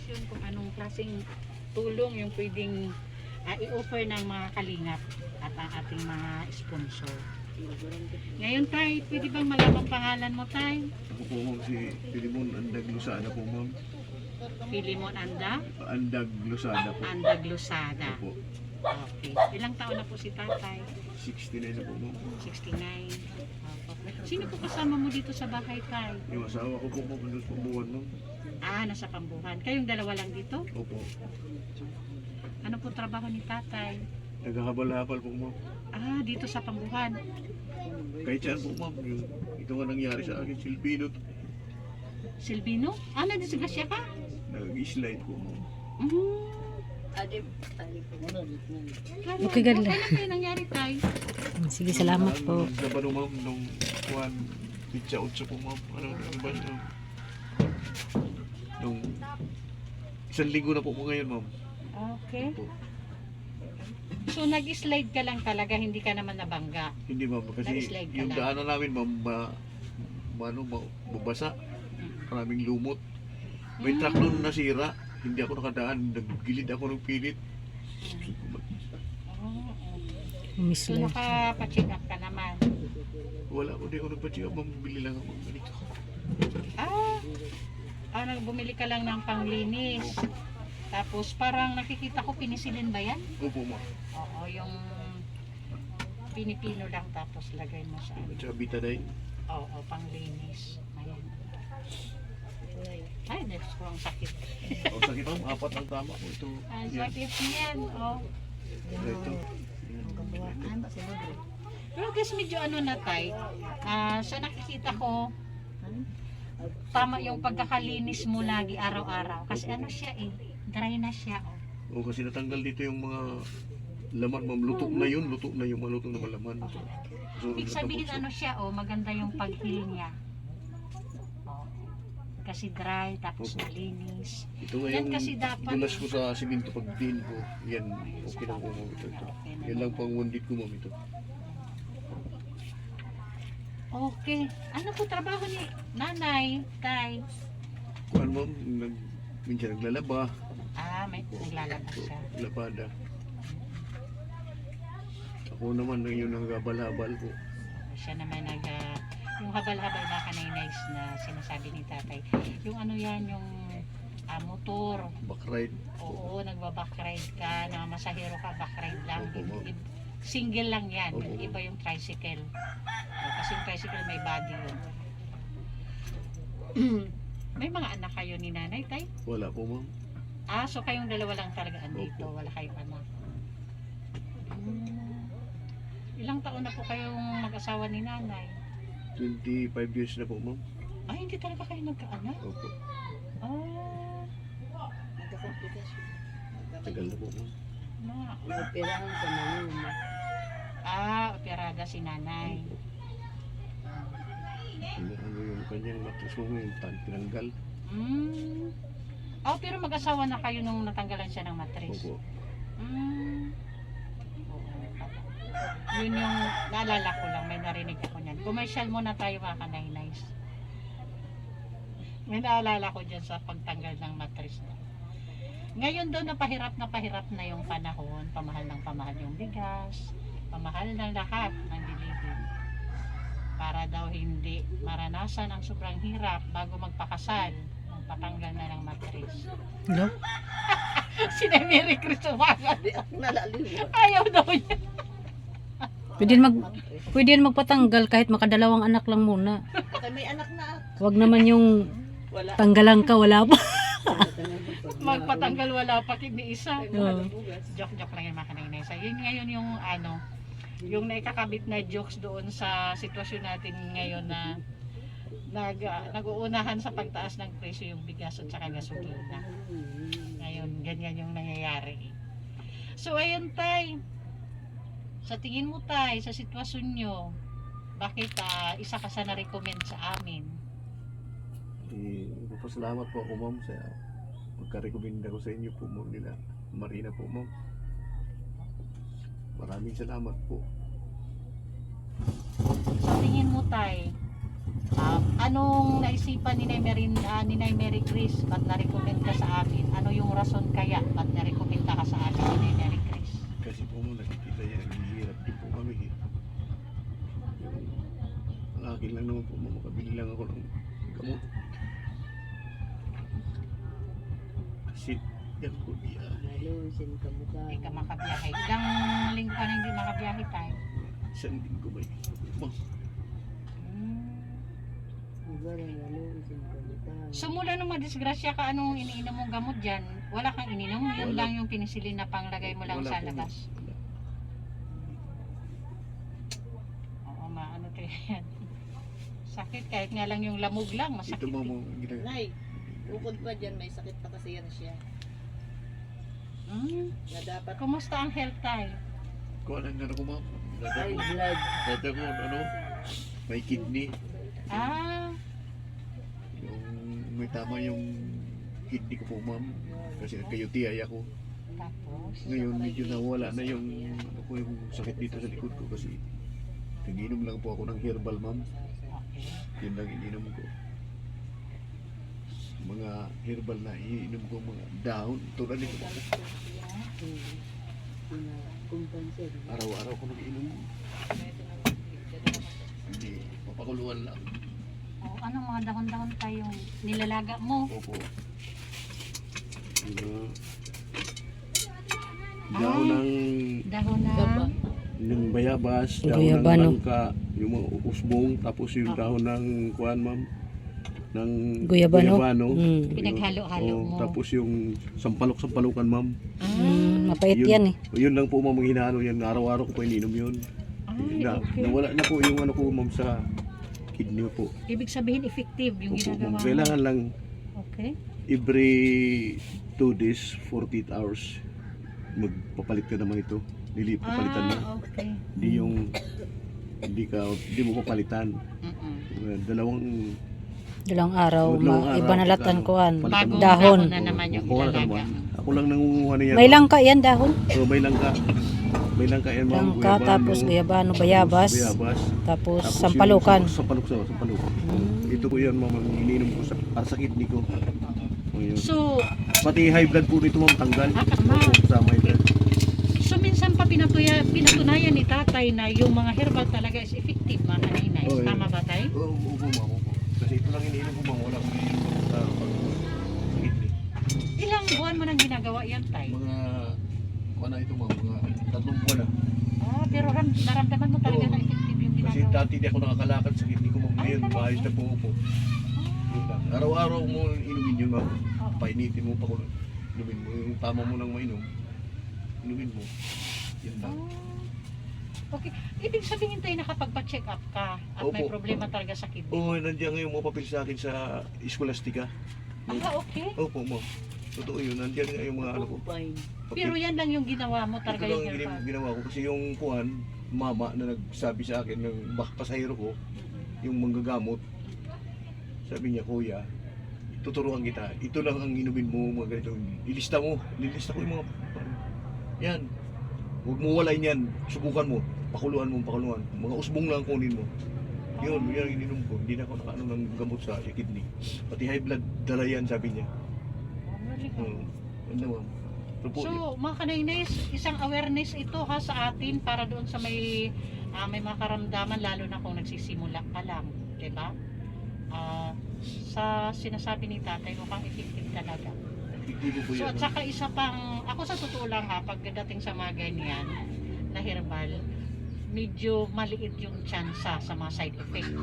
sitwasyon kung anong klaseng tulong yung pwedeng i-offer ng mga kalingap at ang ating mga sponsor. Ngayon tay, pwede bang malaman pangalan mo tay? Ako po ma'am si Filimon Andag Lusada po ma'am. Filimon Andag Lusada po. Andag Lusada. Opo. Okay. Ilang taon na po si tatay? 69 na po ma'am. 69. Opo. Sino po kasama mo dito sa bahay tay? Yung asawa ko po ma'am, nandun po buwan ma'am. Nasa Pambuhan. Kayong dalawa lang dito? Opo. Ano po trabaho ni tatay? Naghahabal-habal po ma'am. Dito sa Pambuhan. Kahit saan po ma'am, yung ito nga nangyari sa akin, Silvino, Silvino? Nadisgrasya ka? nag-slide po ma'am. Okay, ganda. Kailan kayo nangyari tay? Sige, salamat po. Sabado ma'am, nung kuwan, pitsa 8 po ma'am. Ano ba yun? Nung 1 linggo na po ngayon ma'am. Okay. Opo. So nag-slide ka lang talaga, hindi ka naman nabangga. Hindi ma'am, kasi Nag-slide ka yung lang. daanan namin ma'am, mabasa. Maraming lumot. May truck nun nasira, hindi ako nakadaan, naggilid ako ng pilit. Miss So Life. nakapacheck up ka naman. Wala ko, di ako nagpacheck up, bili lang ako ganito. Bumili ka lang ng panglinis. Tapos parang nakikita ko pinisilin ba yan? Opo ma'am. Oo, yung pinipino lang tapos lagay mo sa At saka Betadine. Oo, panglinis. Ayan. Ay, next ko ang sakit. O sakit ma'am, 4 ang tama ko ito. Ang Yan. sakit niyan, oh. Ito. Pero guys, medyo na tay. Sa nakikita ko, tama yung pagkakalinis mo lagi araw-araw. Kasi ano siya dry na siya. O kasi natanggal dito yung mga laman ma'am, luto na yun mga luto na malaman. So, Ibig sabihin siya, maganda yung pag-heal niya. Kasi dry, tapos malinis. Ito nga Yan yung kasi dapat- dulas ko sa siminto pag din ko. Yan, okay na po ma'am ito. Yan lang pang wounded ko ma'am ito. Okay. Ano po trabaho ni nanay, tay? Kuan ma'am, minsan naglalaba, May naglalabas siya. labada. Ako naman yung nagabal-habal ko. Siya naman yung habal-habal na kanay-nice na sinasabi ni tatay. Yung yung motor. Backride. Oo, nagbabakride ka, masahero ka, bakride lang. Opo, ma'am. Single lang yan. Opo. Yung iba yung tricycle. Kasi yung tricycle may body yun. May mga anak kayo ni nanay, tay? Wala po ma'am. So kayong dalawa lang talaga andito, Opo. wala kayong anak. Ilang taon na po kayong mag-asawa ni nanay? 25 years na po ma'am. Hindi talaga kayo nagkaanak? Opo. Tagal na po ma'am. Operahan sa Manila. Operada si nanay. Ano yung kanyang matras mo yung tinanggal. Pero mag-asawa na kayo nung natanggalan siya ng matris. Opo. Yun yung naalala ko lang, may narinig ako niyan. Commercial muna tayo mga kanay-nice. May naalala ko dyan sa pagtanggal ng matris na. Ngayon doon napahirap na yung panahon, pamahal yung bigas, pamahal ng lahat ng bilihin. Para daw hindi maranasan ang sobrang hirap bago magpakasal, patanggal na ng matris. Hello? Sina Mary Chris umaga. Nalaliw. Ayaw daw niya. Pwede yan magpatanggal kahit makadalawang anak lang muna. May anak na. Huwag naman yung Wala. tanggalan ka, wala pa. Magpatanggal wala pa kini isa. Oo. Joke lang yung mga kanay-nice. Yun ngayon yung yung naikakabit na jokes doon sa sitwasyon natin ngayon na nag-uunahan sa pagtaas ng presyo yung bigas at saka gasolina. Ngayon, ganyan yung nangyayari. So, ayun tay. Sa tingin mo tay, sa sitwasyon nyo, bakit isa ka sa na-recommend sa amin? Pasalamat po ako ma'am sa pagka-recommenda ko sa inyo po ma'am nila. Marina po ma'am. Maraming salamat po. Sa tingin mo tay, anong naisipan ni Nay Mary Chris ba't na-recommend ka sa amin? Sit. Yan ko niya. Nalusin ka mukha. Hindi ka makabiyahe. Ilang linggo ka na hindi makabiyahe tayo. Isang linggo ba yun? Diba rin nalusin ka mukha. So mula nung madisgrasya ka, anong iniinom mong gamot dyan? Wala kang ininom? Yun Wala. lang yung pinisilin na panglagay mo lang Wala sa po. labas? Wala. Oo, maano to yan. Sakit, kahit nga lang yung lamog lang, masakit. Ito mo ginagawa. Nay, bukod pa dyan, may sakit pa kasi yan siya. Na dapat Kumusta ang health tayo? Kung anong ano ko ma'am. high blood. Dati ako ano, may kidney. Ah, Yung may tama yung kidney ko po ma'am. Kasi nagka-UTI ako. tapos? Ngayon medyo nawala na yung ano ko yung sakit dito sa likod ko kasi nag-inom lang po ako ng herbal ma'am. Okay. Yun lang ininom ko. Mga herbal na ininom ko mga dahon. Tulad nito po. Kumpansin. Araw-araw ko nag-inom. Hindi, papakuluan lang. Oh, ano mga dahon-dahon tayong nilalaga mo? Opo. Dahon ng Dahon na? Gaba. ng bayabas, dahon ng Guyabano. langka, yung mga usbong, tapos yung dahon ng kuan ma'am, ng Guyabano. Yun. Pinaghalo-halo Oo, mo. tapos yung sampalok-sampalukan ma'am. Mapait Yun. yan eh. Yun lang po ma'am ang hinahalo yan. Araw-araw ko po ininom yun. Ay, okay. Nawala na po yung ano ko ma'am sa kidney po. Ibig sabihin effective yung Opo, ginagawa ma'am. mo. Kailangan lang Okay. every 2 days, 48 hours, magpapalit ka naman ito. Papalitan mo. Okay. Hindi yung hindi mo papalitan. Dalawang Dalawang araw, Dalawang araw, ibanalatan ano, ko an. palitan Bagong mo. Dahon. na naman yung Kuha ka ilalaga. naman. Ako lang nangunguha niyan. May langka yan, dahon. Oh, may langka. May langka yan ma'am. Langka, Guyabano, tapos guyabano, bayabas, bayabas. tapos Tapos sampalukan. yung sampalukan. Ito po yan ma'am, ang ininom ko para sa kidney ko. O, yun. So, Pati high blood po dito ma'am, tanggal. tama. Opo, kasama high blood. So minsan pa pinatunayan ni tatay na yung mga herbal talaga is effective mga kaninay. Oh, yeah. Tama ba tayo? Oo, opo ma'am. Opo. Kasi ito lang ininom ko ma'am, wala akong ininom sa kidney. Ilang buwan mo nang ginagawa yan tay? Mga, na ito ma'am, mga 3 buwan na. Ah, pero naramdaman mo talaga Oo. na effective yung Kasi ginagawa. dati di ako nakakalakad sa kidney ko ma'am. Ngayon, talaga? maayos na po ako. Yun lang. Araw-araw mo inumin yun ma'am. Painitin mo pa kung inumin mo. Yung tama mo nang mainom, inumin mo. Yun lang. Okay. Ibig sabihin tayo nakapagpa-check up ka at may Opo. problema talaga sa kidney. Oo, nandiyan ngayon mga papel sa akin sa Scholastica. Ah, okay. Opo ma'am. Totoo yun, nandiyan nga yung mga ano ko. Fine. Pero yan lang yung ginawa mo Ito talaga lang yung ang herbal. ginawa ko kasi yung kuhan, mama na nagsabi sa akin ng pasahero ko, yung manggagamot. Sabi niya, kuya, tuturuan kita. Ito lang ang inumin mo, mga ganito. Ilista mo. Nilista ko yung mga, yan. Huwag mo walay niyan. Subukan mo. Pakuluan mo, pakuluan. Mga usbong lang kunin mo. Yun, yan ang ininom ko. Hindi na ako nakaano ng gamot sa kidney. Pati high blood, dala yan, sabi niya. Ano ma'am? Pero po, So, mga kanainays, isang awareness ito ha sa atin para doon sa may mga karamdaman lalo na kung nagsisimula pa lang, 'di ba? Sa sinasabi ni tatay mukhang effective talaga. epektibo po So yan. at saka isa pang, ako sa totoo lang ha, pagdating sa mga ganyan na herbal, medyo maliit yung tsansa sa mga side effect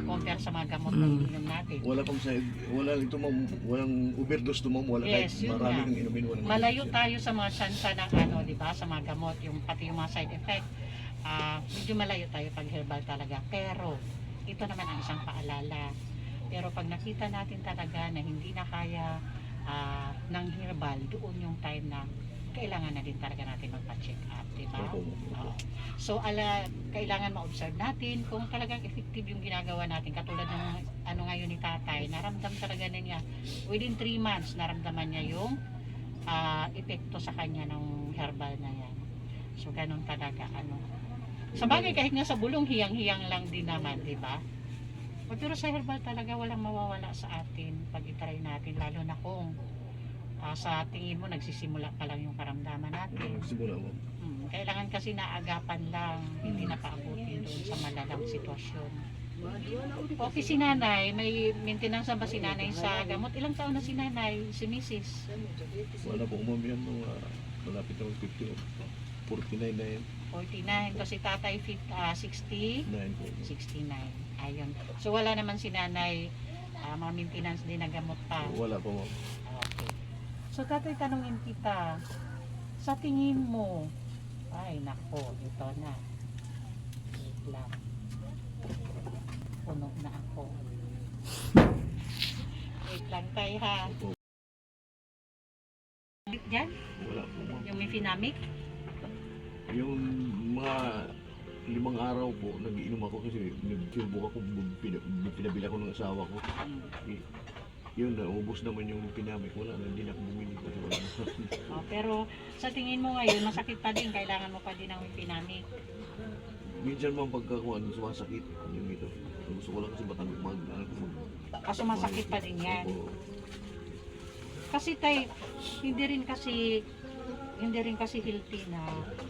compare sa mga gamot na ininom natin. Wala pang side, wala ito ma'am, walang overdose to ma'am, wala Yes, kahit yun marami nga. kang inumin, walang Malayo tayo sa mga tsansa ng ano, di ba, sa mga gamot, yung pati yung mga side effect. Medyo malayo tayo pag herbal talaga. Pero, ito naman ang isang paalala. Pero pag nakita natin talaga na hindi na kaya ng herbal, doon yung time na kailangan na din talaga natin magpa-check up, di ba? Opo. Oo. So, kailangan ma-observe natin kung talagang effective yung ginagawa natin. Katulad ng ano ngayon ni tatay, naramdam talaga na niya, within 3 months, naramdaman niya yung epekto sa kanya ng herbal na yan. So, ganun talaga, ano. Sa bagay, kahit nga sa bulong, hiyang-hiyang lang din naman, di ba? Pero sa herbal talaga, walang mawawala sa atin pag itry natin, lalo na kung sa tingin mo, nagsisimula pa lang yung karamdaman natin. Simula mo. Kailangan kasi naagapan lang, hindi na paabutin doon sa malalang sitwasyon. Okay si nanay, may maintenance ba si nanay sa gamot? Ilang taon na si nanay, si Mrs.? Wala po ma'am yan, malapit na 50, 49 na yan. 49. So si tatay 60? 9 po. 69. Ayun. So wala naman si nanay mga maintenance din na gamot pa. Wala po ma'am. Okay. So tatay, tanungin kita, sa tingin mo, ay nako, ito na. Wait lang. Puno na ako. Wait lang tayo ha. Diyan? Wala po ma'am. Yung Mefenamic? Yung mga 5 araw po, nag-iinom ako kasi nag-turbo ako, pinabila ko ng asawa ko. Yun, naubos naman yung pinamik. Wala na, hindi na ako bumili kasi wala na. Pero sa tingin mo ngayon, masakit pa din, kailangan mo pa din ng Mefenamic. Minsan ma'am pagkakuan, sumasakit yung ito. Gusto ko lang kasi Kaso masakit pa din yan. Opo. Kasi tay, hindi rin kasi healthy na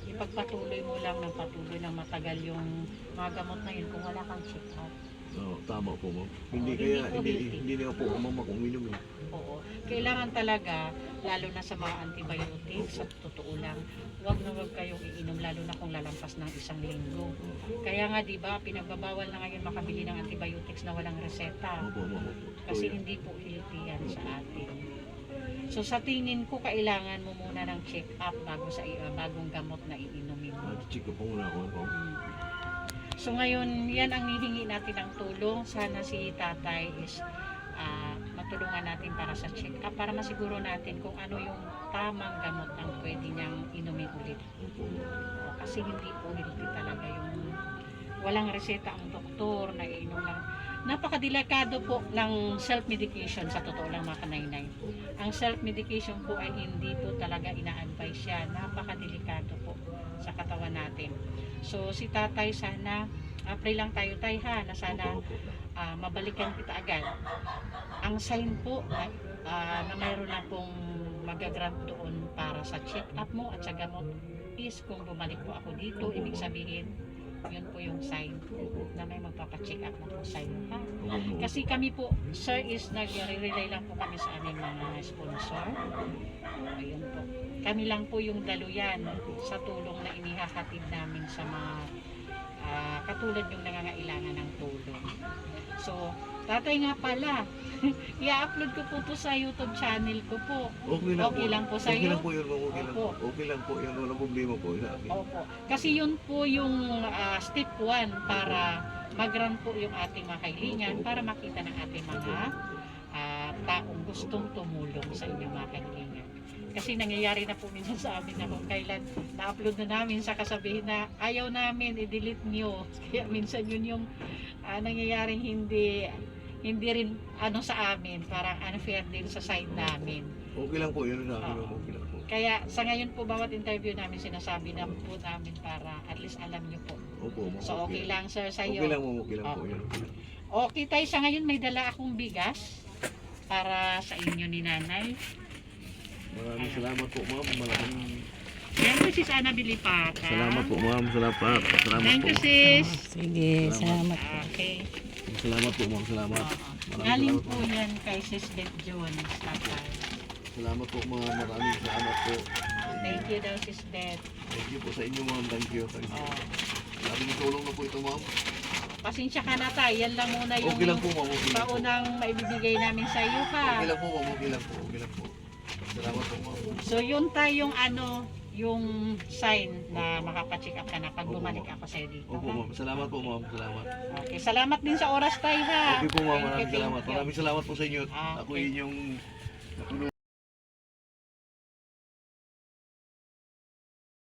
ipagpatuloy mo lang ng patuloy ng matagal yung mga gamot na yun kung wala kang check up. Oo, tama po ma'am. Hindi Hindi kaya, po healthy. hindi na po mama kung uminom eh. Oo. Kailangan talaga, lalo na sa mga antibiotics, sa totoo lang, wag na wag kayong iinom lalo na kung lalampas ng 1 linggo. Kaya nga 'di ba, pinagbabawal na ngayon makabili ng antibiotics na walang reseta. Opo ma'am. Opo. Kasi So, hindi po healthy yan sa atin. So sa tingin ko, kailangan mo muna ng check up bago sa bagong gamot na iinumin mo. check ko muna ako. Ma'am. So ngayon, yan ang hihingi natin ng tulong. Sana si tatay is matulungan natin para sa check up, para masiguro natin kung ano yung tamang gamot ang pwede niyang inumin ulit. Opo. Kasi hindi po healthy talaga yung walang reseta ang doktor na iinom lang. Napakadelikado po ng self-medication, sa totoo lang mga kanaynay. Ang self-medication po ay hindi po talaga ina-advise yan. Napakadelikado po sa katawan natin. So si tatay, sana pray lang tayo tay ha, na sana Opo. mabalikan kita agad. Ang sign po na mayroon na pong magagrant doon para sa check-up mo at sa gamot is kung bumalik po ako dito, ibig sabihin yun po yung sign na may magpapacheck up na po sa inyo ha. Opo. Kasi kami po, sir, is nag-rely lang po kami sa aming mga sponsor. Ayun po. Kami lang po yung daluyan sa tulong na inihahatid namin sa mga katulad yung nangangailangan ng tulong. So, tatay nga pala, i-upload ko po to sa YouTube channel ko po. Okay lang po Okay sa'yo? lang po yun, ma'am. Okay lang po. Opo. Okay lang po yun. Walang problema po sa akin. Opo. Kasi yun po yung step 1 para mag-run po yung ating mga kailingan, para makita ng ating mga taong gustong tumulong sa inyong mga kailingan. Kasi nangyayari na po minsan sa amin na kung kailan na-upload na namin sa kasabihin na ayaw namin, i-delete nyo. Kaya minsan yun yung nangyayaring hindi rin sa amin, parang unfair din sa side namin. Okay lang po yun sa akin. Oo. Okay lang po. Kaya sa ngayon po, bawat interview namin sinasabi na po namin para at least alam nyo po. Opo, ma'am. So okay lang sir sa Okay iyo. lang, ma'am. Okay lang po yun. Okay tayo, sa ngayon may dala akong bigas para sa inyo ni nanay. Maraming salamat po, ma'am. Malaking Thank you sis Ana Bilipata. salamat po, ma'am. Salamat. Salamat Thank po. you sis. Sige, salamat. Okay. Salamat po, ma'am. Salamat. Maraming Galing salamat po yan kay sis Beth Jones. Tatay. Salamat po, ma'am. Maraming salamat po. Thank you daw sis Beth. Thank you po sa inyo, ma'am. Thank you. Thank you. Oh. Maraming tulong na po ito, ma'am. Pasensya ka na tayo. Yan lang muna yung Okay lang po, ma'am. Okay lang po. paunang maibibigay namin sa iyo Okay ha. lang po, ma'am. Okay lang po. Okay lang po. Salamat po, ma'am. So yun tayong yung sign na makapacheck up ka na pag Opo, bumalik ma'am. ako sa iyo dito. Opo, Ha? ma'am. Salamat po, ma'am. Salamat. Okay, salamat din sa oras tayo ha. Okay po, ma'am. Thank you, Maraming salamat. thank you. Maraming salamat po sa inyo. Okay. Ako yun yung natulungan.